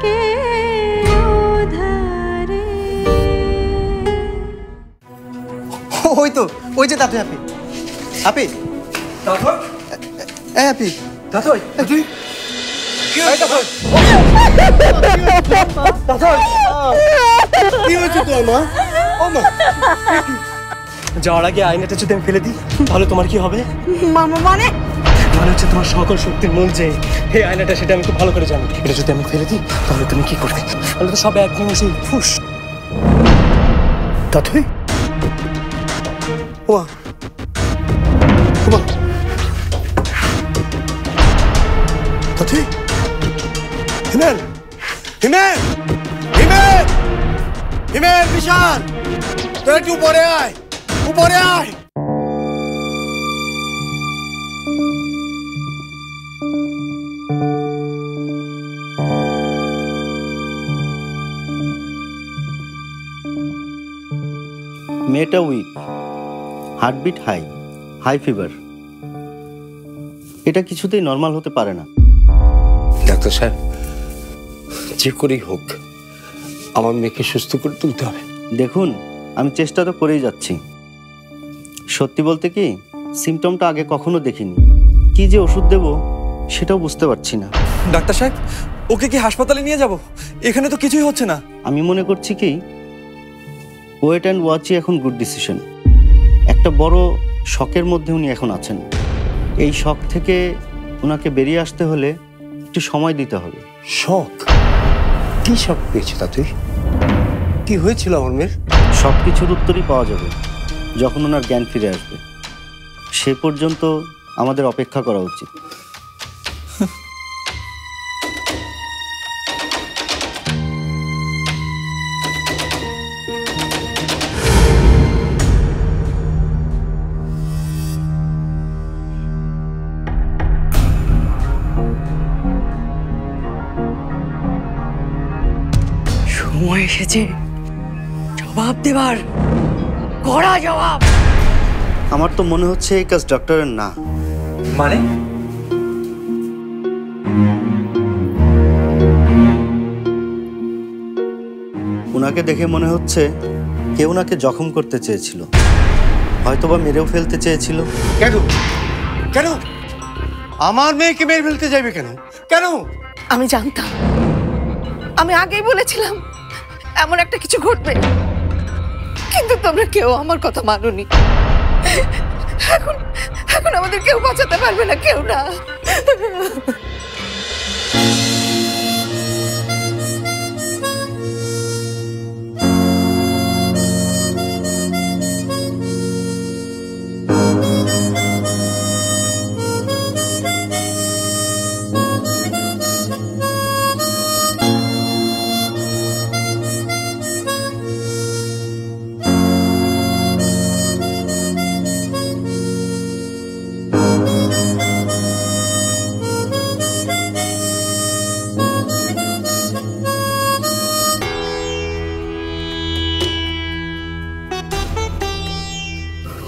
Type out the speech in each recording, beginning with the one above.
के उधारे। ওই তো ওই যে দাদু আপি আপি দাদু এ আপি দাদু তুই কি হয়েছে কি হয়েছে তোর মা ও মা যাওয়ার আগে আয়নাটা যদি আমি ফেলে দিই তাহলে তোমার কি হবে? মামা মানে মানে হচ্ছে তোমার সকল শক্তির মূল যে এই আয়নাটা, সেটা আমি খুব ভালো করে জানি। এটা যদি আমি ফেলে দিই তাহলে তুমি কি করবে? তাহলে তো সব এক নিমিষে ফুস। দাদুই ওমা ওমা দাদুই হিমেল হিমেল হিমেল হিমেল বিশাল তুই একটু উপরে আয় উপরে আয়। মেয়েটা weak, heartbeat high, high fever. এটা কিছুতেই নর্মাল হতে পারে না। ডাক্তার সাহেব, যে করেই হোক আমার মেয়েকে সুস্থ করে তুলতে হবে। দেখুন, আমি চেষ্টা তো করেই যাচ্ছি। সত্যি বলতে কি, সিমটমটা আগে কখনো দেখিনি। কি যে ওষুধ দেব সেটাও বুঝতে পারছি না। ডাক্তার সাহেব, ওকে কি হাসপাতালে নিয়ে যাব? এখানে তো কিছুই হচ্ছে না। আমি মনে করছি কি, ওয়েট অ্যান্ড ওয়াচই এখন গুড ডিসিশন। একটা বড় শকের মধ্যে উনি এখন আছেন। এই শক থেকে ওনাকে বেরিয়ে আসতে হলে একটু সময় দিতে হবে। শক? কি শক পেয়েছে তা তুই? কি হয়েছিল আমার মেয়ের? সব কিছুর উত্তরই পাওয়া যাবে যখন ওনার জ্ঞান ফিরে আসবে। সে পর্যন্ত আমাদের অপেক্ষা করা উচিত। সময় এসেছে জবাব দেবার, কড়া জবাব। আমার তো মনে হচ্ছে এই কাজ ডক্টরের না। মানে? ওনাকে দেখে মনে হচ্ছে কেউ ওনাকে জখম করতে চেয়েছিল, হয়তোবা মেরেও ফেলতে চেয়েছিল। কেন কেন আমার মেয়েকে মেরে ফেলতে যাবে কেন? কেন? আমি জানতাম, আমি আগেই বলেছিলাম এমন একটা কিছু ঘটবে, কিন্তু তোমরা কেউ আমার কথা মানোনি। এখন এখন আমাদের কেউ বাঁচাতে পারবে না, কেউ না।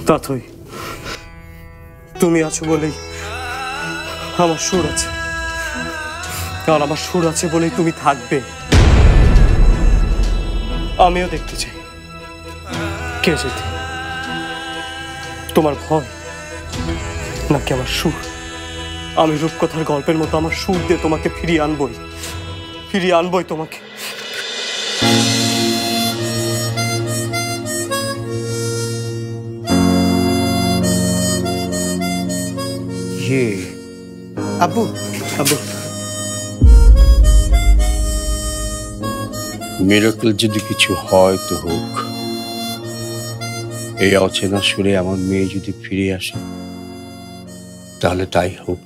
তাথই তুমি আছো বলেই আমার সুর আছে, আর আমার সুর আছে বলেই তুমি থাকবে। আমিও দেখতে চাই কে যেতে, তোমার ভয় নাকি আমার সুর? আমি রূপকথার গল্পের মতো আমার সুর দিয়ে তোমাকে ফিরিয়ে আনবই তোমাকে। আব্বু আব্বু মিরাকল যদি কিছু হয় তো হোক। এই অচেনা সুরে আমার মেয়ে যদি ফিরে আসে তাহলে তাই হোক।